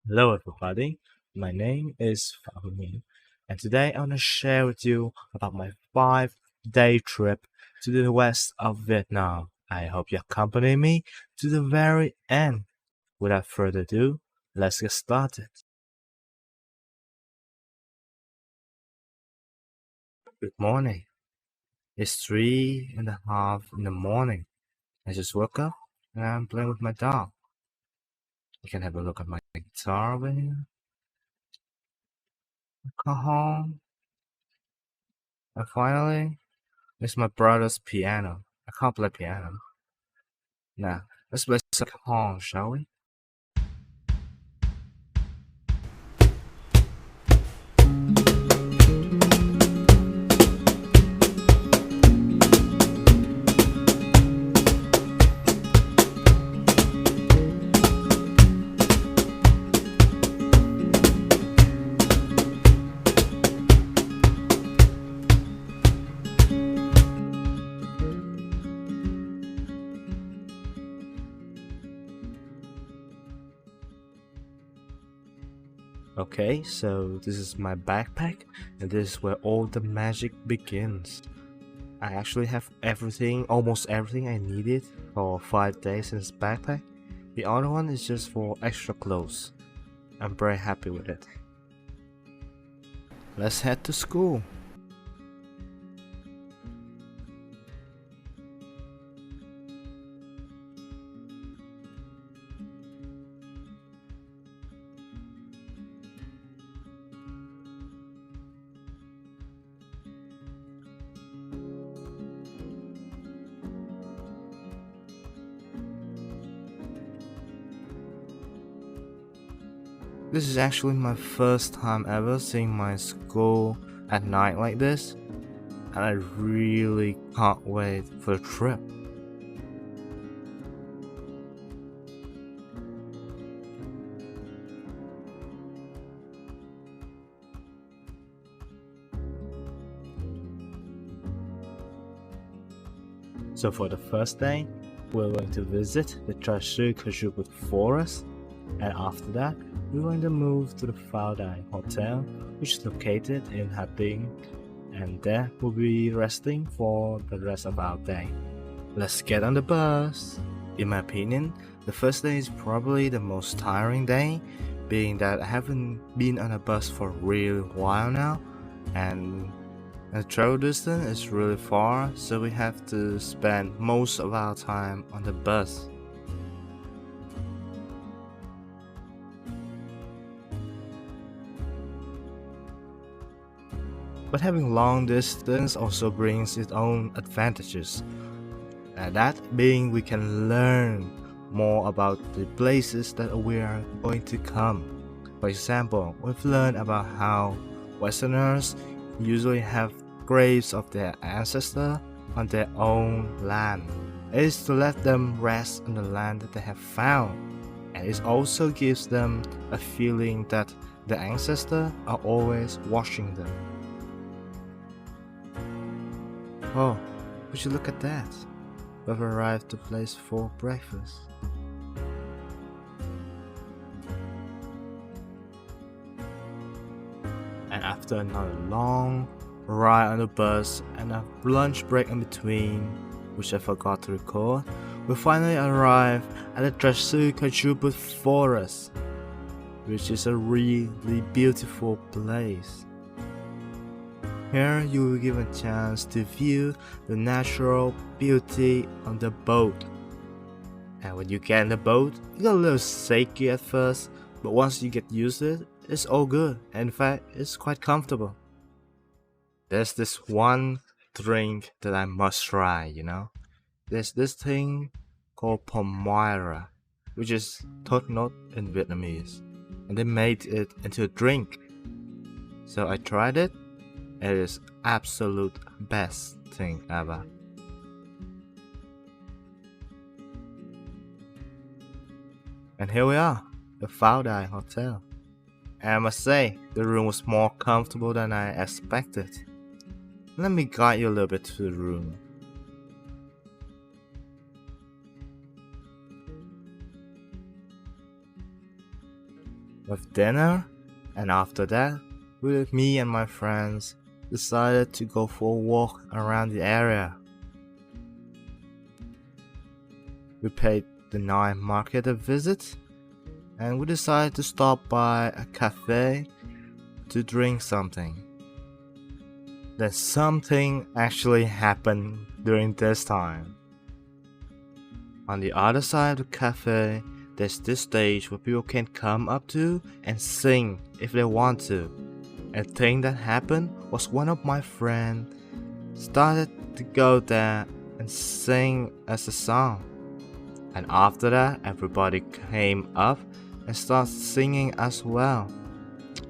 Hello everybody, my name is Phạm Hữu Nghĩa, and today I want to share with you about my 5-day trip to the west of Vietnam. I hope you accompany me to the very end. Without further ado, let's get started. Good morning. It's 3:30 in the morning. I just woke up and I'm playing with my dog. You can have a look at my guitar over here. Come home. And finally, it's my brother's piano. I can't play piano. Now, let's play some Kong, shall we? Okay, so this is my backpack, and this is where all the magic begins. I actually have everything, almost everything I needed for 5 days in this backpack. The other one is just for extra clothes. I'm very happy with it. Let's head to school. This is actually my first time ever seeing my school at night like this, and I really can't wait for the trip. So for the first day, we're going to visit the Capcut forest, and after that, we're going to move to the Pháo Đài Hotel, which is located in Hà Tĩnh, and there we'll be resting for the rest of our day. Let's get on the bus. In my opinion, the first day is probably the most tiring day, being that I haven't been on a bus for a really while now, and the travel distance is really far, so we have to spend most of our time on the bus. But having long distance also brings its own advantages. And that being we can learn more about the places that we are going to come. For example, we've learned about how Westerners usually have graves of their ancestors on their own land. It is to let them rest on the land that they have found, and it also gives them a feeling that the ancestors are always watching them. Oh, would you look at that? We've arrived to place for breakfast. And after another long ride on the bus and a lunch break in between, which I forgot to record, we finally arrived at the Capcut forest, which is a really beautiful place. Here you will give a chance to view the natural beauty on the boat. And when you get in the boat, you get a little shaky at first, but once you get used to it, it's all good, and in fact, it's quite comfortable. There's this one drink that I must try, There's this thing called Pomira, which is thốt nốt in Vietnamese, and they made it into a drink. So I tried it. It is absolute best thing ever. And here we are, the Pháo Đài Hotel. And I must say, the room was more comfortable than I expected. Let me guide you a little bit to the room. with dinner, and after that, me and my friends decided to go for a walk around the area. We paid the night market a visit, and we decided to stop by a cafe to drink something. Then something actually happened during this time. On the other side of the cafe, there's this stage where people can come up to and sing if they want to. A thing that happened was one of my friends started to go there and sing as a song. And after that, everybody came up and started singing as well.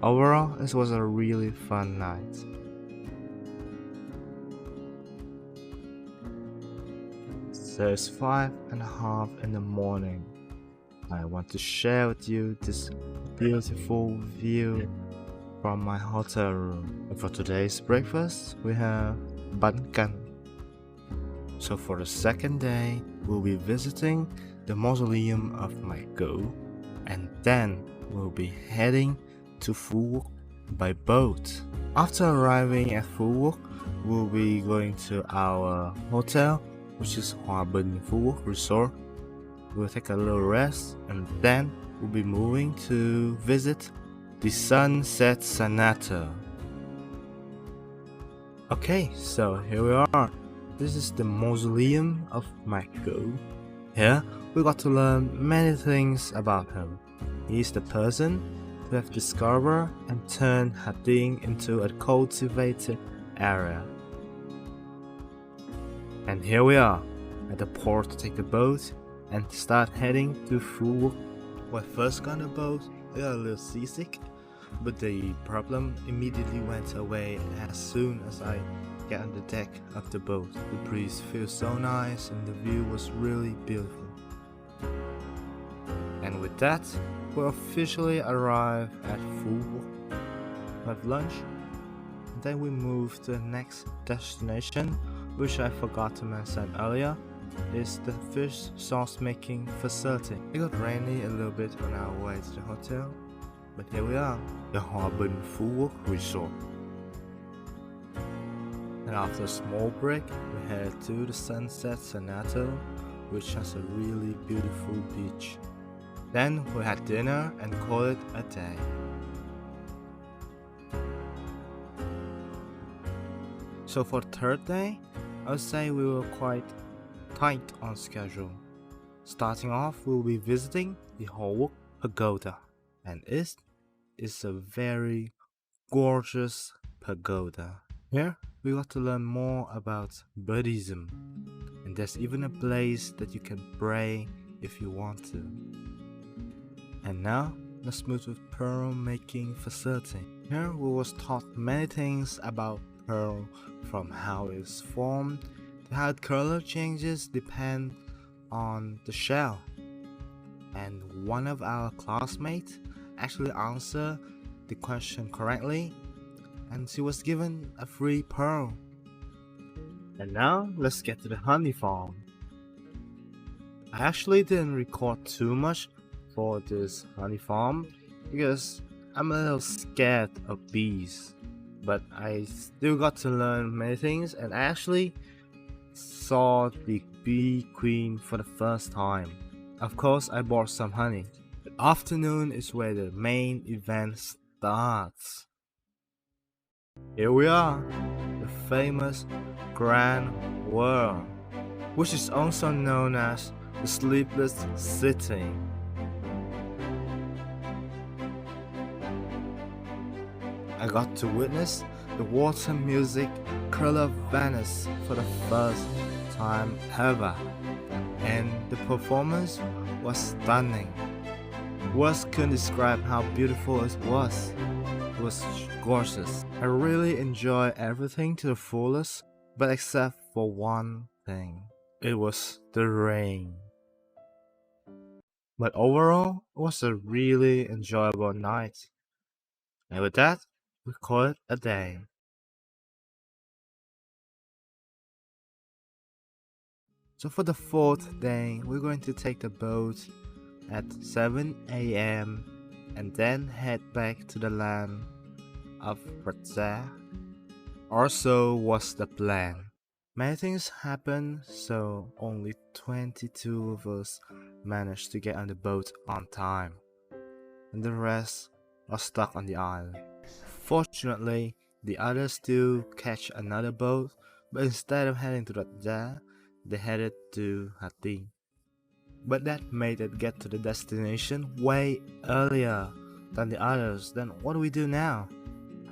Overall, this was a really fun night. So it's 5:30 in the morning. I want to share with you this beautiful view from my hotel room. And for today's breakfast, we have bánh căn. So for the second day, we'll be visiting the mausoleum of my goal, and then we'll be heading to Phú Quốc by boat. After arriving at Phú Quốc, we'll be going to our hotel, which is Hòa Bình Phú Quốc Resort. We'll take a little rest, and then we'll be moving to visit the Sunset Sonata. Okay, so here we are. This is the mausoleum of Michael. Here, we got to learn many things about him. He is the person who have discovered and turned Hà Tĩnh into a cultivated area. And here we are at the port to take the boat and start heading to Phú Quốc. When I first got on the boat, I got a little seasick, but the problem immediately went away as soon as I got on the deck of the boat. The breeze feels so nice and the view was really beautiful. And with that, we officially arrived at Phú Quốc. We have lunch, and then we move to the next destination, which I forgot to mention earlier, is the fish sauce making facility. It got rainy a little bit on our way to the hotel, but here we are, the Hòa Bình Phú Quốc Resort. And after a small break, we head to the Sunset Sonata, which has a really beautiful beach. Then we had dinner and called it a day. So for the third day, I would say we were quite tight on schedule. Starting off, we'll be visiting the Hồ Quốc Pagoda, and it is a very gorgeous pagoda. Here, we got to learn more about Buddhism, and there's even a place that you can pray if you want to. And now, let's move to the pearl making facility. Here, we was taught many things about pearl, from how it's formed to how color changes depend on the shell. And one of our classmates actually answered the question correctly, and she was given a free pearl. And now, let's get to the honey farm. I actually didn't record too much for this honey farm because I'm a little scared of bees, but I still got to learn many things, and I actually saw the bee queen for the first time. Of course, I bought some honey. The afternoon is where the main event starts. Here we are, the famous Grand World, which is also known as the Sleepless City. I got to witness the water music Color of Venice for the first time ever, and the performance was stunning. Words couldn't describe how beautiful it was. It was gorgeous. I really enjoyed everything to the fullest, but except for one thing. It was the rain. But overall, it was a really enjoyable night. And with that, we call it a day. So for the fourth day, we're going to take the boat at 7 a.m. and then head back to the land of Raja. Or so was the plan. Many things happened, so only 22 of us managed to get on the boat on time, and the rest are stuck on the island. Fortunately, the others still catch another boat, but instead of heading to Raja, they headed to Hati. But that made it get to the destination way earlier than the others. Then what do we do now?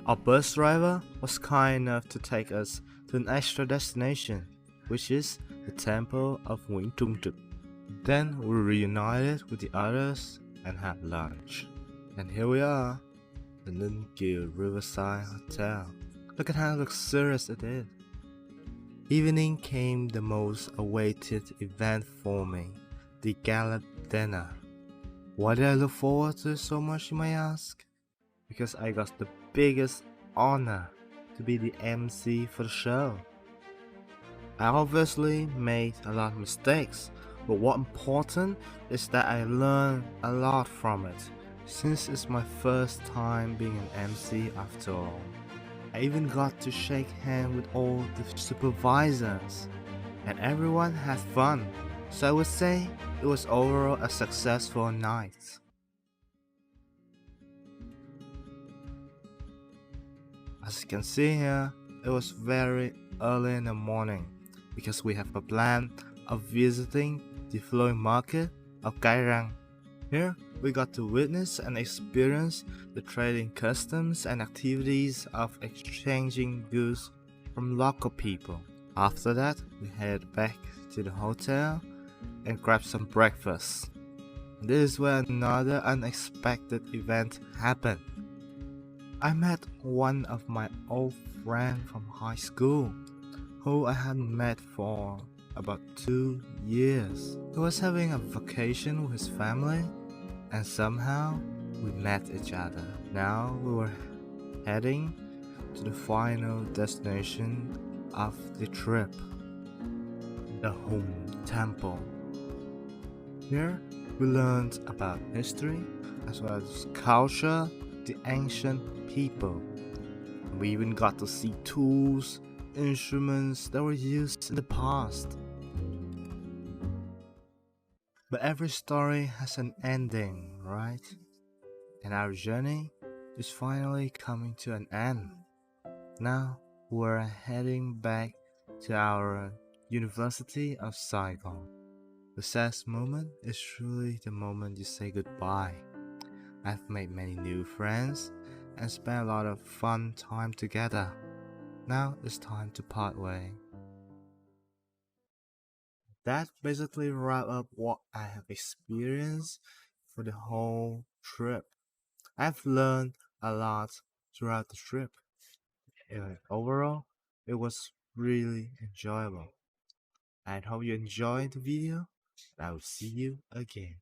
Our bus driver was kind enough to take us to an extra destination, which is the temple of Nguyễn Trung Trực. Then we reunited with the others and had lunch. And here we are, the Ninh Kiều Riverside Hotel. Look at how luxurious it is. Evening came the most awaited event for me, the gala dinner. Why did I look forward to it so much, you may ask? Because I got the biggest honor to be the MC for the show. I obviously made a lot of mistakes, but what's important is that I learned a lot from it, since it's my first time being an MC after all. I even got to shake hands with all the supervisors, and everyone had fun, so I would say it was overall a successful night. As you can see here, it was very early in the morning because we have a plan of visiting the flowing market of Cái Răng. Here, we got to witness and experience the trading customs and activities of exchanging goods from local people. After that, we headed back to the hotel and grabbed some breakfast. This is where another unexpected event happened. I met one of my old friends from high school, who I hadn't met for about 2 years. He was having a vacation with his family, and somehow we met each other. Now we were heading to the final destination of the trip, the Home Temple. Here we learned about history as well as culture, the ancient people. We even got to see tools, instruments that were used in the past. But every story has an ending, right? And our journey is finally coming to an end. Now we're heading back to our University of Saigon. The saddest moment is truly the moment you say goodbye. I've made many new friends and spent a lot of fun time together. Now it's time to part way. That basically wraps up what I have experienced for the whole trip. I've learned a lot throughout the trip. Overall, it was really enjoyable. I hope you enjoyed the video, and I will see you again.